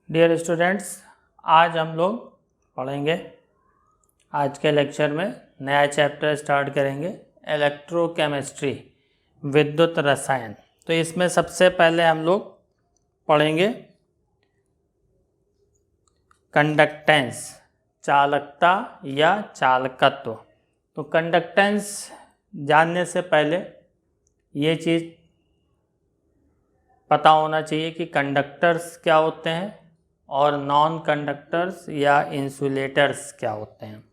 Dear students, आज हम लोग पढ़ेंगे। आज के लेक्चर में नया चैप्टर स्टार्ट करेंगे, इलेक्ट्रोकेमिस्ट्री, विद्युत रसायन। तो इसमें सबसे पहले हम लोग पढ़ेंगे कंडक्टेंस, चालकता या चालकत्व। तो कंडक्टेंस जानने से पहले ये चीज़ पता होना चाहिए कि कंडक्टर्स क्या होते हैं और नॉन कंडक्टर्स या इंसुलेटर्स क्या होते हैं।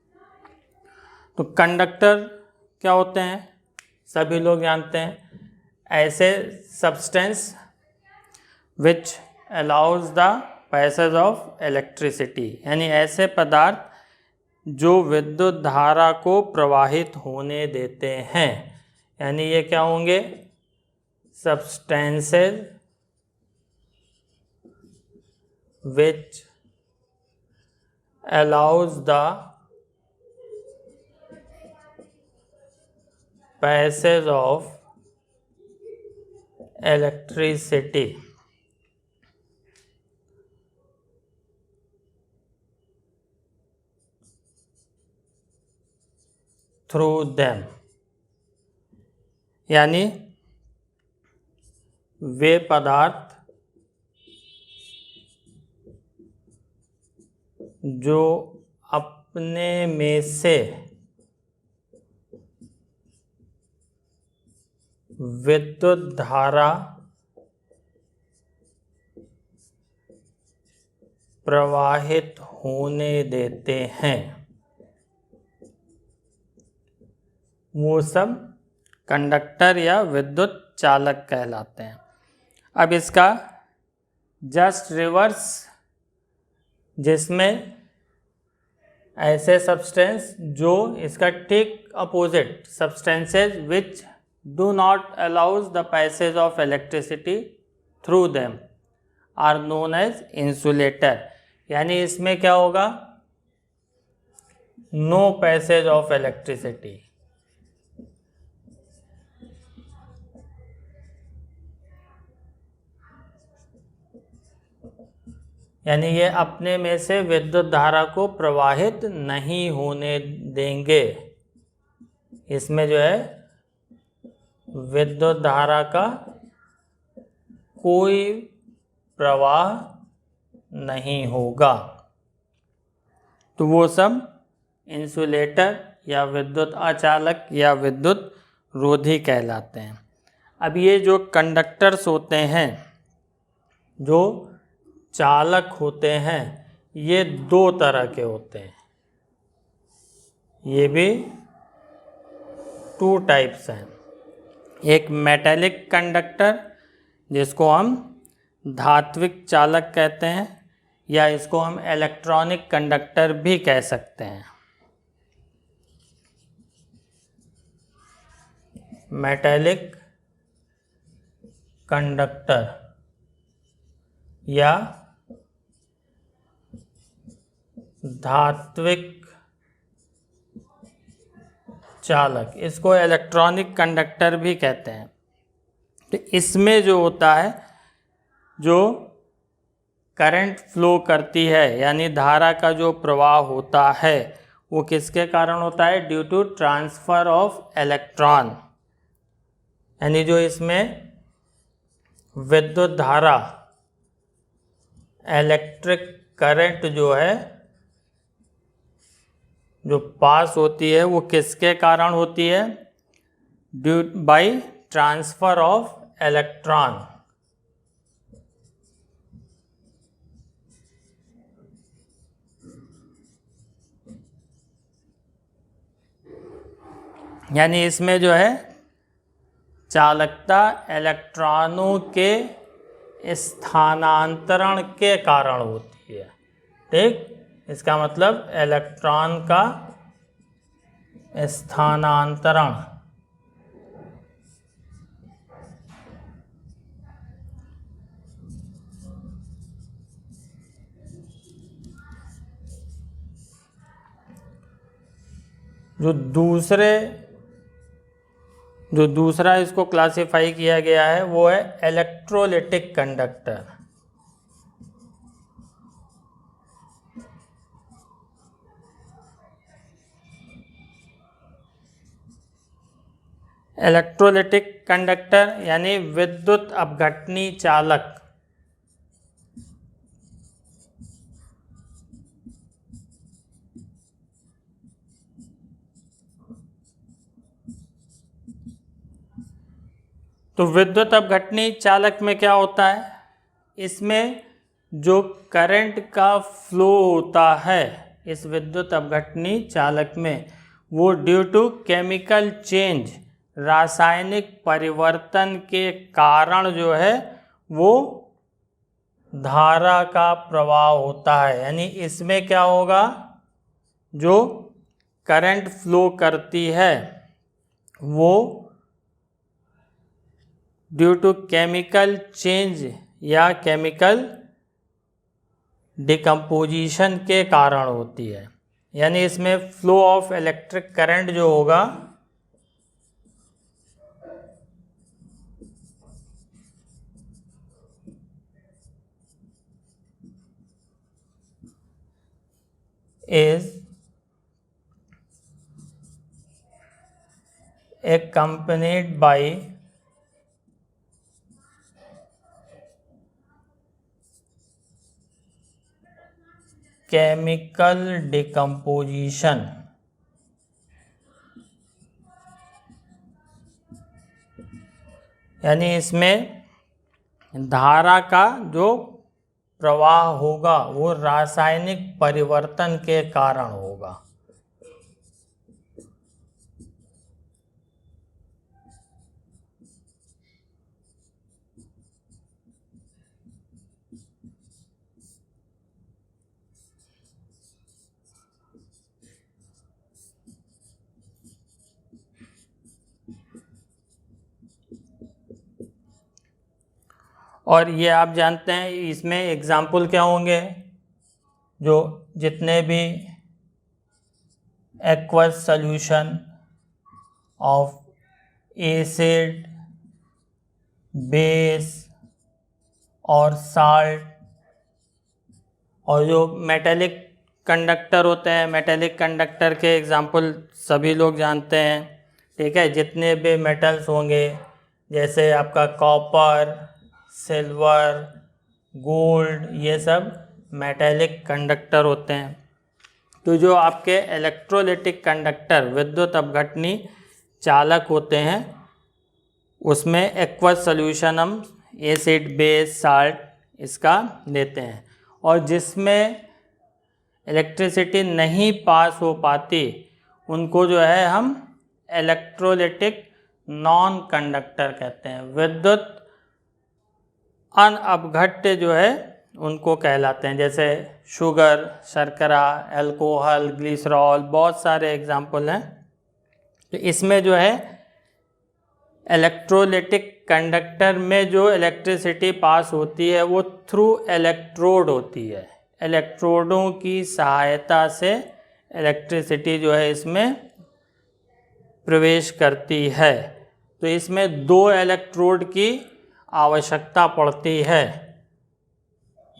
तो कंडक्टर क्या होते हैं सभी लोग जानते हैं, ऐसे substance which allows the passage of electricity, यानी ऐसे पदार्थ जो विद्युत धारा को प्रवाहित होने देते हैं। यानी ये क्या होंगे? Substances which allows the passage of electricity through them। यानी वे पदार्थ जो अपने में से विद्युत धारा प्रवाहित होने देते हैं, वो सब कंडक्टर या विद्युत चालक कहलाते हैं। अब इसका जस्ट रिवर्स, जिसमें ऐसे सब्सटेंस जो इसका ठीक opposite, substances which do not allows the passage of electricity through them are known as insulator. यानी इसमें क्या होगा? No passage of electricity. यानी ये अपने में से विद्युत धारा को प्रवाहित नहीं होने देंगे। इसमें जो है विद्युत धारा का कोई प्रवाह नहीं होगा। तो वो सब इंसुलेटर या विद्युत अचालक या विद्युत रोधी कहलाते हैं। अब ये जो कंडक्टर्स होते हैं, जो चालक होते हैं, ये दो तरह के होते हैं। ये भी 2 टाइप्स हैं। एक मेटेलिक कंडक्टर, जिसको हम धात्विक चालक कहते हैं, या इसको हम इलेक्ट्रॉनिक कंडक्टर भी कह सकते हैं। मेटेलिक कंडक्टर या धात्विक चालक, इसको इलेक्ट्रॉनिक कंडक्टर भी कहते हैं। तो इसमें जो होता है, जो करंट फ्लो करती है, यानी धारा का जो प्रवाह होता है, वो किसके कारण होता है? Due to transfer of electron. यानी जो इसमें विद्युत धारा, इलेक्ट्रिक करंट जो है, जो पास होती है, वो किसके कारण होती है? Due by transfer of electron. यानी इसमें जो है चालकता इलेक्ट्रॉनों के स्थानांतरण के कारण होती है। ठीक, इसका मतलब इलेक्ट्रॉन का स्थानांतरण। जो दूसरा इसको क्लासिफाई किया गया है, वो है इलेक्ट्रोलिटिक कंडक्टर। इलेक्ट्रोलिटिक कंडक्टर यानी विद्युत अपघटनी चालक। तो विद्युत अपघटनी चालक में क्या होता है, इसमें जो करंट का फ्लो होता है इस विद्युत अपघटनी चालक में, वो ड्यू टू केमिकल चेंज, रासायनिक परिवर्तन के कारण जो है वो धारा का प्रवाह होता है। यानी इसमें क्या होगा, जो करंट फ्लो करती है वो ड्यू टू केमिकल चेंज या केमिकल डिकम्पोजिशन के कारण होती है। यानी इसमें फ्लो ऑफ इलेक्ट्रिक करंट जो होगा is accompanied by chemical decomposition. यानी इसमें धारा का जो प्रवाह होगा वो रासायनिक परिवर्तन के कारण होगा। और ये आप जानते हैं इसमें एग्जाम्पल क्या होंगे, जो जितने भी aqueous solution of acid, base और साल्ट, और जो मेटेलिक कंडक्टर होते हैं, मेटेलिक कंडक्टर के एग्जाम्पल सभी लोग जानते हैं, ठीक है। जितने भी मेटल्स होंगे जैसे आपका कॉपर, सिल्वर, गोल्ड, ये सब मेटेलिक कंडक्टर होते हैं। तो जो आपके इलेक्ट्रोलिटिक कंडक्टर विद्युत अपघटनी चालक होते हैं उसमें एक्वस सॉल्यूशन हम एसिड, बेस, साल्ट इसका लेते हैं, और जिसमें इलेक्ट्रिसिटी नहीं पास हो पाती उनको जो है हम इलेक्ट्रोलिटिक नॉन कंडक्टर कहते हैं। विद्युत अनअपघट्य जो है उनको कहलाते हैं, जैसे शुगर, शर्करा, अल्कोहल, ग्लिसरॉल, बहुत सारे एग्जाम्पल हैं। तो इसमें जो है इलेक्ट्रोलिटिक कंडक्टर में जो इलेक्ट्रिसिटी पास होती है वो थ्रू इलेक्ट्रोड होती है। इलेक्ट्रोडों की सहायता से इलेक्ट्रिसिटी जो है इसमें प्रवेश करती है। तो इसमें 2 इलेक्ट्रोड की आवश्यकता पड़ती है,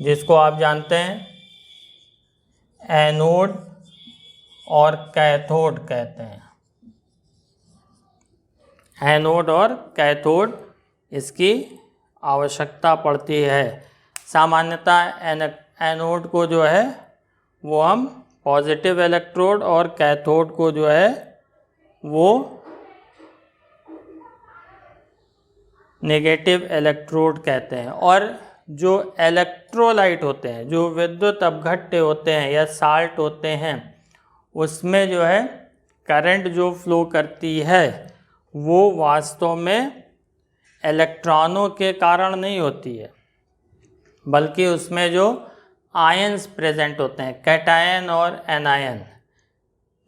जिसको आप जानते हैं एनोड और कैथोड कहते हैं। एनोड और कैथोड इसकी आवश्यकता पड़ती है। सामान्यतः एनोड को जो है वो हम पॉजिटिव इलेक्ट्रोड और कैथोड को जो है वो नेगेटिव इलेक्ट्रोड कहते हैं। और जो इलेक्ट्रोलाइट होते हैं, जो विद्युत अपघट्य होते हैं या साल्ट होते हैं, उसमें जो है करंट जो फ्लो करती है वो वास्तव में इलेक्ट्रॉनों के कारण नहीं होती है, बल्कि उसमें जो आयंस प्रेजेंट होते हैं, कैटायन और एनायन।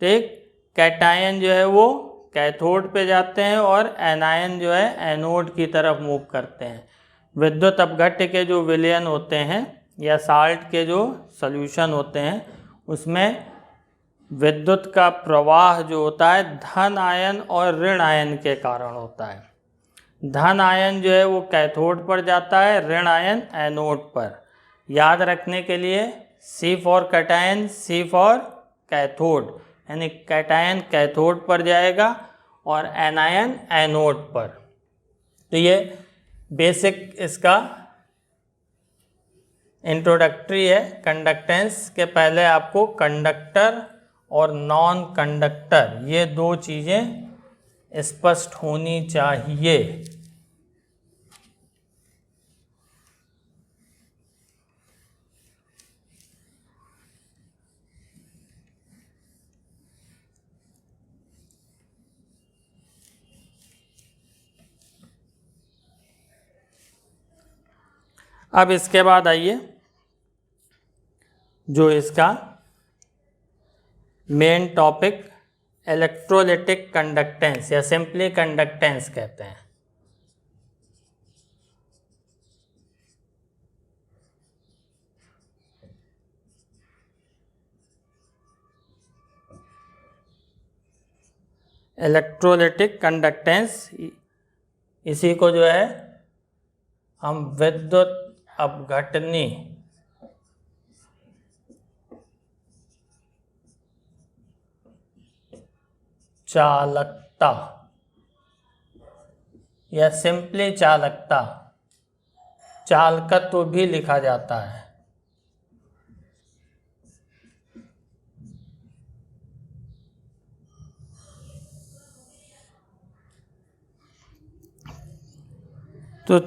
ठीक, कैटायन जो है वो कैथोड पे जाते हैं और एनायन जो है एनोड की तरफ मूव करते हैं। विद्युत अपघट्य के जो विलयन होते हैं या साल्ट के जो सॉल्यूशन होते हैं उसमें विद्युत का प्रवाह जो होता है धन आयन और ऋण आयन के कारण होता है। धन आयन जो है वो कैथोड पर जाता है, ऋण आयन एनोड पर। याद रखने के लिए C for cation, C for cathode, यानी कैटायन कैथोड पर जाएगा और एनायन एनोड पर। तो ये बेसिक इसका इंट्रोडक्टरी है। कंडक्टेंस के पहले आपको कंडक्टर और नॉन कंडक्टर ये दो चीज़ें स्पष्ट होनी चाहिए। अब इसके बाद आइए जो इसका मेन टॉपिक इलेक्ट्रोलिटिक कंडक्टेंस या सिंपली कंडक्टेंस कहते हैं। इलेक्ट्रोलिटिक कंडक्टेंस, इसी को जो है हम विद्युत अपघटनी चालकता या सिंपली चालकता, चालकत्व भी लिखा जाता है। तो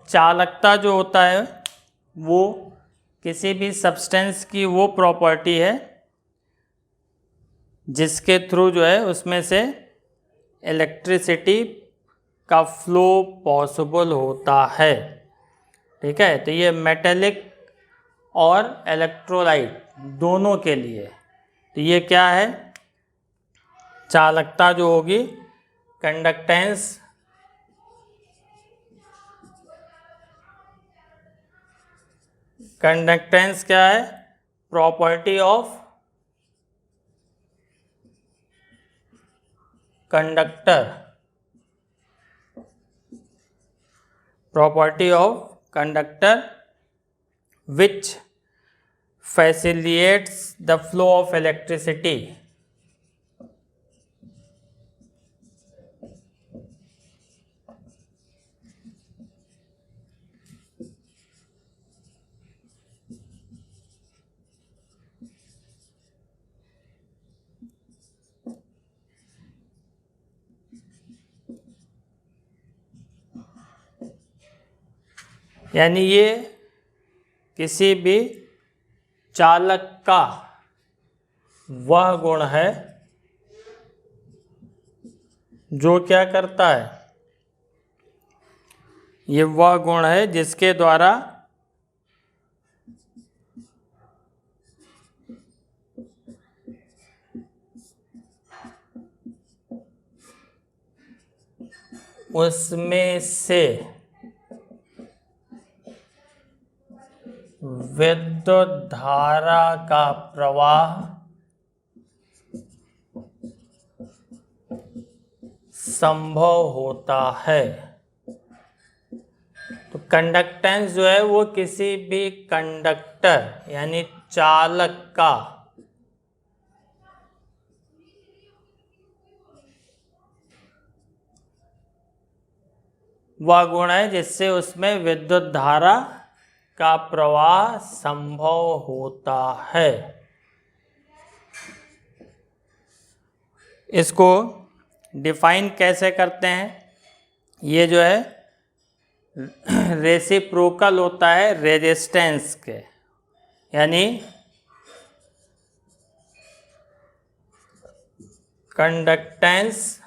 चालकता जो होता है वो किसी भी सब्सटेंस की वो प्रॉपर्टी है जिसके थ्रू जो है उसमें से इलेक्ट्रिसिटी का फ्लो पॉसिबल होता है। ठीक है, तो ये मेटेलिक और इलेक्ट्रोलाइट दोनों के लिए। तो ये क्या है, चालकता जो होगी, कंडक्टेंस कंडक्टेंस क्या है, property of conductor, property of conductor which facilitates the flow of electricity। यानी ये किसी भी चालक का वह गुण है जो क्या करता है, ये वह गुण है जिसके द्वारा उसमें से विद्युत धारा का प्रवाह संभव होता है। तो कंडक्टेंस जो है वो किसी भी कंडक्टर यानी चालक का वह गुण है जिससे उसमें विद्युत धारा का प्रवाह संभव होता है। इसको डिफाइन कैसे करते हैं, ये जो है रेसिप्रोकल होता है रेजिस्टेंस के, यानी conductance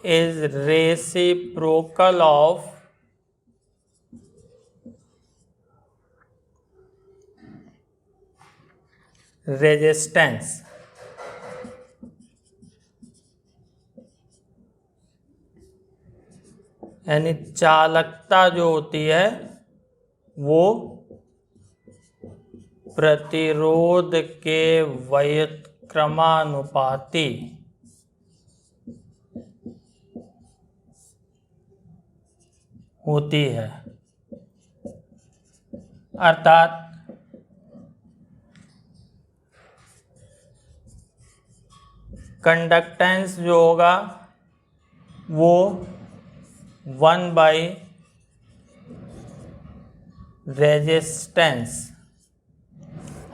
is reciprocal of resistance. यानी चालकता जो होती है वो प्रतिरोध के व्युत्क्रमानुपाती होती है। अर्थात कंडक्टेंस जो होगा वो 1 रेजिस्टेंस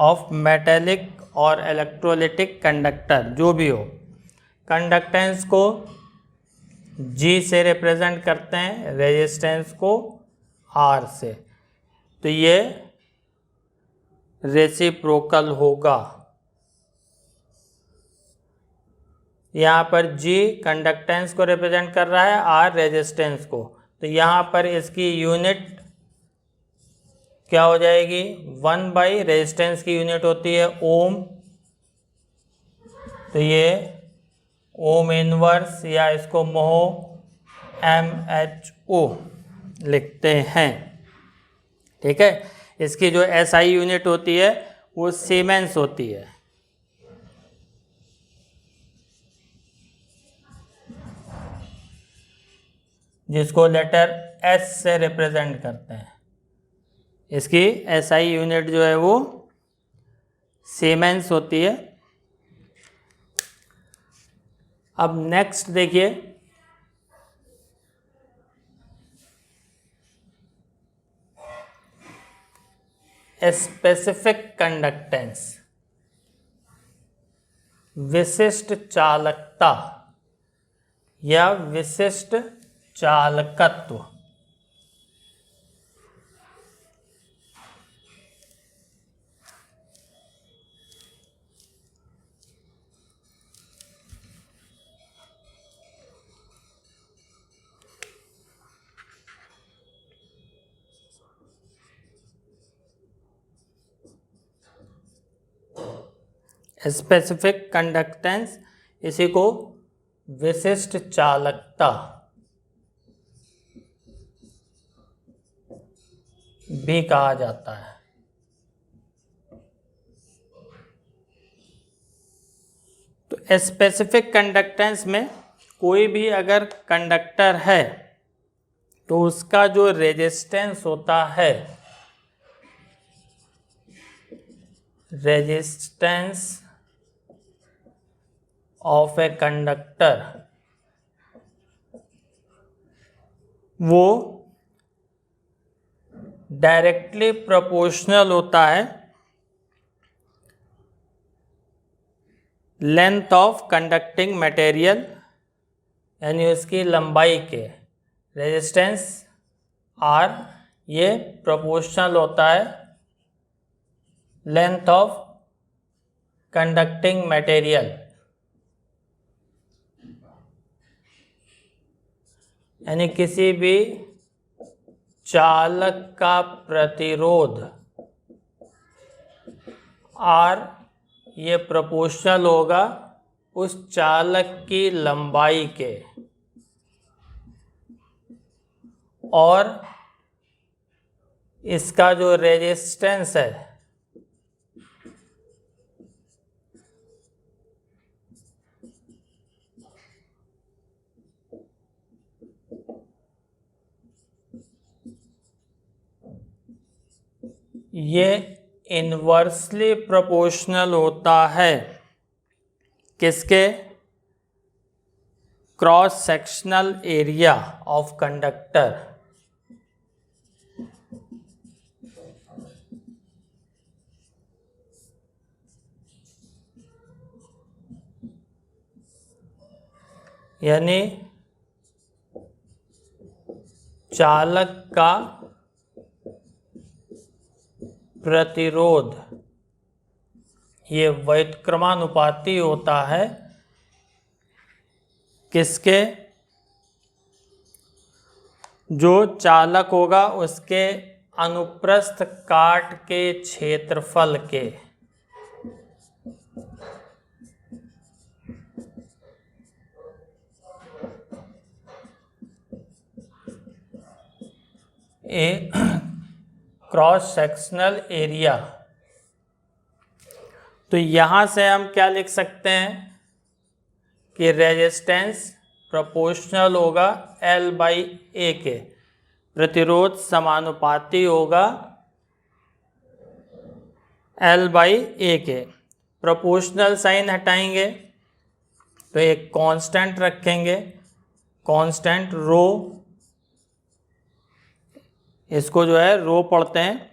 ऑफ मेटेलिक और इलेक्ट्रोलिटिक कंडक्टर, जो भी हो, कंडक्टेंस को G से रिप्रेजेंट करते हैं, रेजिस्टेंस को R से, तो ये रेसिप्रोकल होगा। यहाँ पर G कंडक्टेंस को रिप्रेजेंट कर रहा है, R रेजिस्टेंस को, तो यहाँ पर इसकी यूनिट क्या हो जाएगी, 1 रेजिस्टेंस की यूनिट होती है ओम, तो ये ओम इनवर्स या इसको मोह MHO लिखते हैं। ठीक है, इसकी जो SI यूनिट होती है वो सीमेंस होती है। जिसको लेटर S से रिप्रेजेंट करते हैं, इसकी SI यूनिट जो है वो सीमेंस होती है। अब नेक्स्ट देखिए, स्पेसिफिक कंडक्टेंस, विशिष्ट चालकता या विशिष्ट चालकत्व। स्पेसिफिक कंडक्टेंस, इसी को विशिष्ट चालकता भी कहा जाता है। तो स्पेसिफिक कंडक्टेंस में कोई भी अगर कंडक्टर है तो उसका जो रेजिस्टेंस होता है, रेजिस्टेंस ऑफ ए कंडक्टर, वो डायरेक्टली प्रोपोर्शनल होता है लेंथ ऑफ कंडक्टिंग मटेरियल, यानी उसकी लंबाई के। रेजिस्टेंस R ये प्रोपोर्शनल होता है लेंथ ऑफ कंडक्टिंग मटेरियल, यानी किसी भी चालक का प्रतिरोध R ये प्रोपोर्शनल होगा उस चालक की लंबाई के, और इसका जो रेजिस्टेंस है ये इनवर्सली प्रोपोर्शनल होता है किसके, cross sectional area of conductor. यानी चालक का प्रतिरोध ये व्युत्क्रमानुपाती होता है किसके, जो चालक होगा उसके अनुप्रस्थ काट के क्षेत्रफल के। Cross sectional area. तो यहाँ से हम क्या लिख सकते हैं कि रेजिस्टेंस प्रोपोर्शनल होगा L/A के, प्रतिरोध समानुपाती होगा L/A के। प्रोपोर्शनल साइन हटाएंगे तो एक कांस्टेंट रखेंगे, कांस्टेंट रो, इसको जो है रो पढ़ते हैं,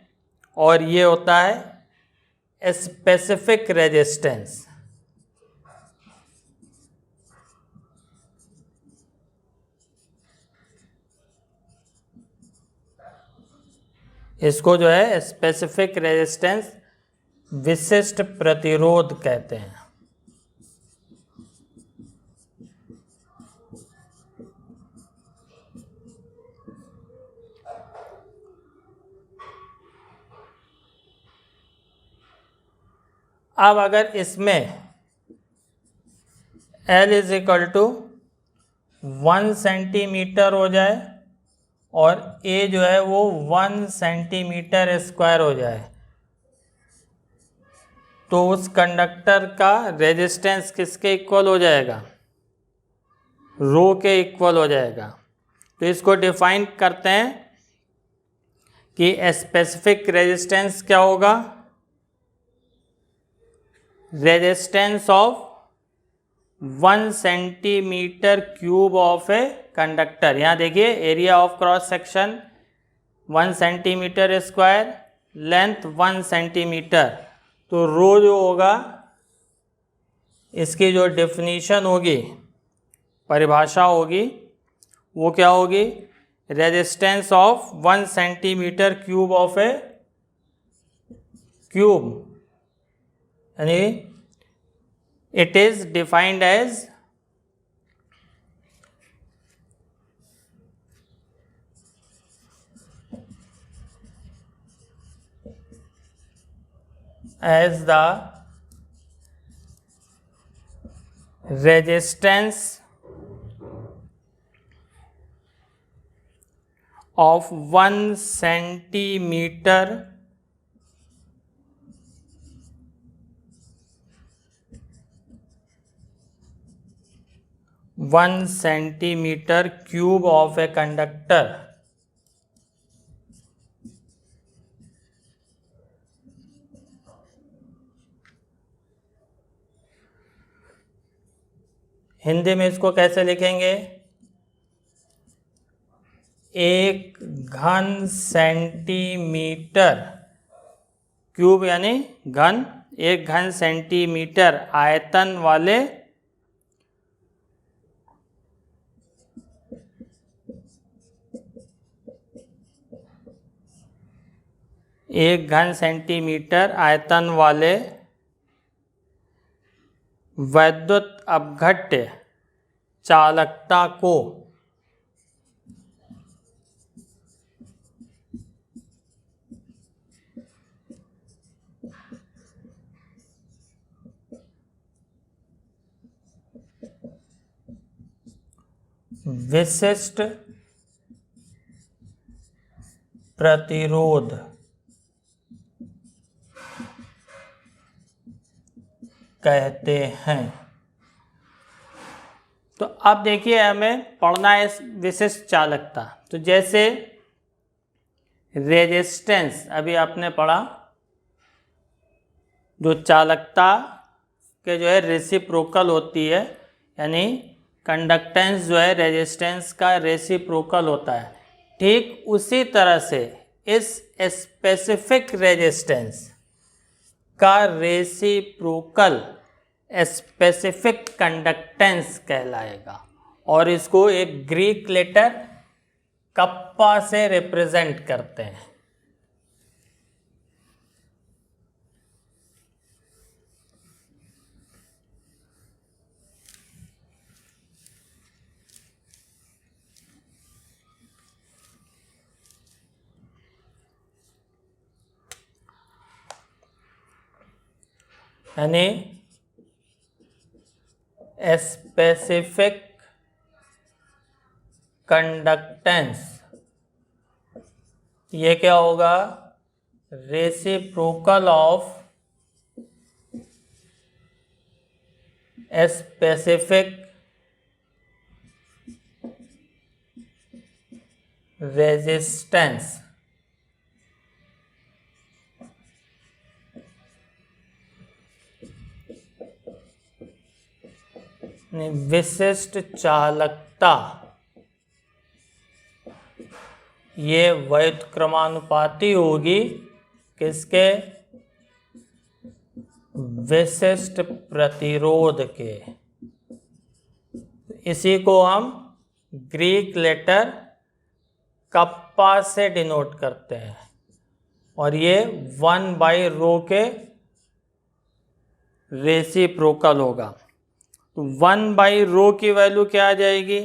और ये होता है स्पेसिफिक रेजिस्टेंस। इसको जो है स्पेसिफिक रेजिस्टेंस, विशिष्ट प्रतिरोध कहते हैं। अब अगर इसमें L is equal to 1 centimetre हो जाए और A जो है वो 1 सेंटीमीटर स्क्वायर हो जाए, तो उस कंडक्टर का रेजिस्टेंस किसके इक्वल हो जाएगा? रो के इक्वल हो जाएगा। तो इसको डिफाइन करते हैं कि स्पेसिफिक रेजिस्टेंस क्या होगा? Resistance of 1 centimetre cube of a conductor. यहाँ देखिए area of cross section 1 centimetre square, length 1 centimetre. तो रो जो होगा, इसकी जो डेफिनीशन होगी, परिभाषा होगी, वो क्या होगी? Resistance of 1 centimetre cube of A cube, यानी it is defined as the resistance of 1 centimeter cube of a conductor. Hindi में इसको कैसे लिखेंगे? 1 घन सेंटीमीटर क्यूब, यानी घन, 1 घन सेंटीमीटर आयतन वाले 1 घन सेंटीमीटर आयतन वाले वैद्युत अपघट्य चालकता को विशिष्ट प्रतिरोध कहते हैं। तो अब देखिए हमें पढ़ना है विशिष्ट चालकता। तो जैसे रेजिस्टेंस अभी आपने पढ़ा, जो चालकता के जो है रेसिप्रोकल होती है, यानी कंडक्टेंस जो है रेजिस्टेंस का रेसिप्रोकल होता है। ठीक उसी तरह से इस स्पेसिफिक रेजिस्टेंस का रेसिप्रोकल स्पेसिफिक कंडक्टेंस कहलाएगा, और इसको एक ग्रीक लेटर कप्पा से रिप्रेजेंट करते हैं। यानी स्पेसिफिक कंडक्टेंस, ये क्या होगा? Reciprocal of specific resistance. विशिष्ट चालकता ये व्युत्क्रमानुपाती होगी किसके? विशिष्ट प्रतिरोध के। इसी को हम ग्रीक लेटर कप्पा से डिनोट करते हैं और ये 1/ρ के रेसिप्रोकल होगा। तो 1/ρ की वैल्यू क्या आ जाएगी?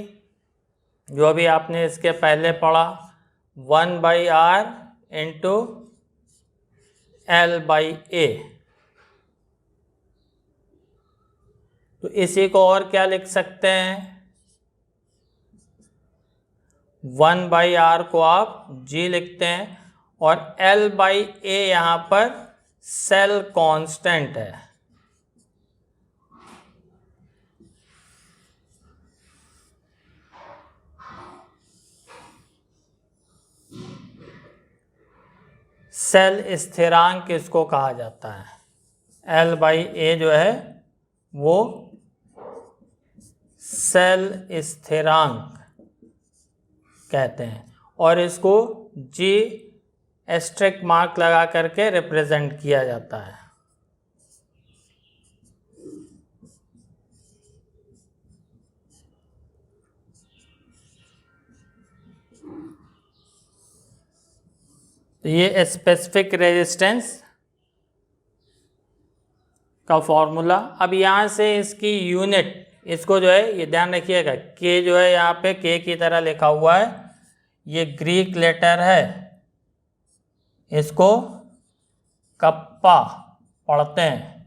जो अभी आपने इसके पहले पढ़ा, 1/r इंटू L/A। तो इसी को और क्या लिख सकते हैं? 1/r को आप G लिखते हैं और L/A यहाँ पर सेल कांस्टेंट है। सेल स्थिरांक इसको कहा जाता है। L/A जो है वो सेल स्थिरांक कहते हैं और इसको G एस्टेरिस्क मार्क लगा करके रिप्रेजेंट किया जाता है। तो ये स्पेसिफिक रेजिस्टेंस का फॉर्मूला। अब यहाँ से इसकी यूनिट, इसको जो है ये ध्यान रखिएगा, के जो है यहाँ पे के की तरह लिखा हुआ है, ये ग्रीक लेटर है, इसको कप्पा पढ़ते हैं।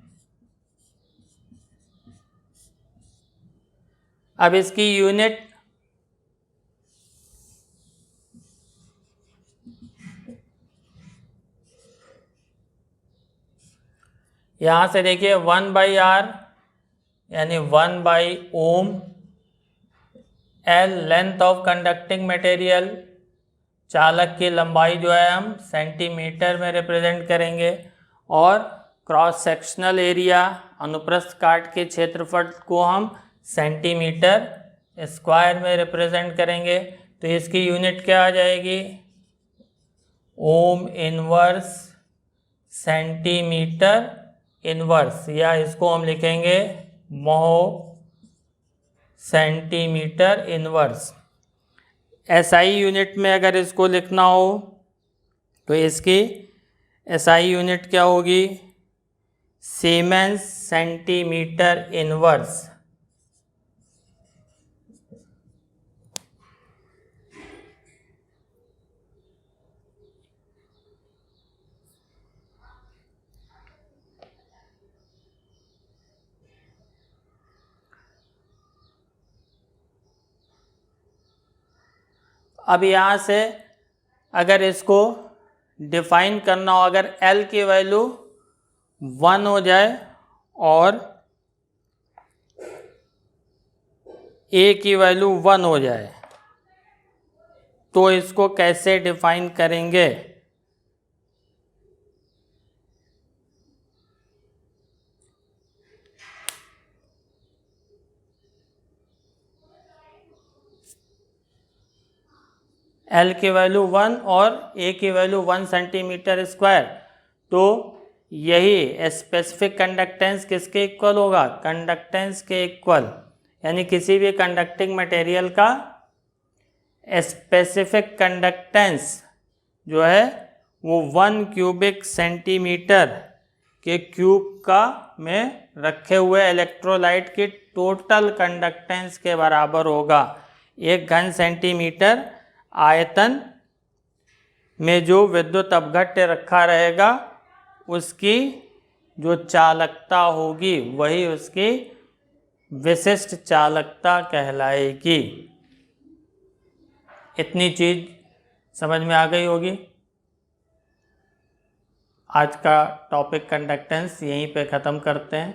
अब इसकी यूनिट यहाँ से देखिए 1/r यानी 1/ओम। L length of conducting material, चालक की लंबाई जो है हम सेंटीमीटर में रिप्रेजेंट करेंगे और क्रॉस सेक्शनल एरिया, अनुप्रस्थ काट के क्षेत्रफल को हम सेंटीमीटर स्क्वायर में रिप्रेजेंट करेंगे। तो इसकी यूनिट क्या आ जाएगी? ओम इनवर्स सेंटीमीटर इनवर्स, या इसको हम लिखेंगे महो सेंटीमीटर इनवर्स। SI यूनिट में अगर इसको लिखना हो तो इसकी SI यूनिट क्या होगी? Siemens centimetre inverse. अब यहाँ से अगर इसको डिफाइन करना हो, अगर L की वैल्यू 1 हो जाए और A की वैल्यू 1 हो जाए तो इसको कैसे डिफाइन करेंगे? L की वैल्यू 1 और A की वैल्यू 1 सेंटीमीटर स्क्वायर, तो यही स्पेसिफिक कंडक्टेंस किसके इक्वल होगा? कंडक्टेंस के इक्वल। यानी किसी भी कंडक्टिंग मटेरियल का स्पेसिफिक कंडक्टेंस जो है वो 1 क्यूबिक सेंटीमीटर के क्यूब का में रखे हुए इलेक्ट्रोलाइट की टोटल कंडक्टेंस के बराबर होगा। 1 घन सेंटीमीटर आयतन में जो विद्युत अपघट्य रखा रहेगा उसकी जो चालकता होगी वही उसकी विशिष्ट चालकता कहलाएगी। इतनी चीज समझ में आ गई होगी। आज का टॉपिक कंडक्टेंस यहीं पे ख़त्म करते हैं।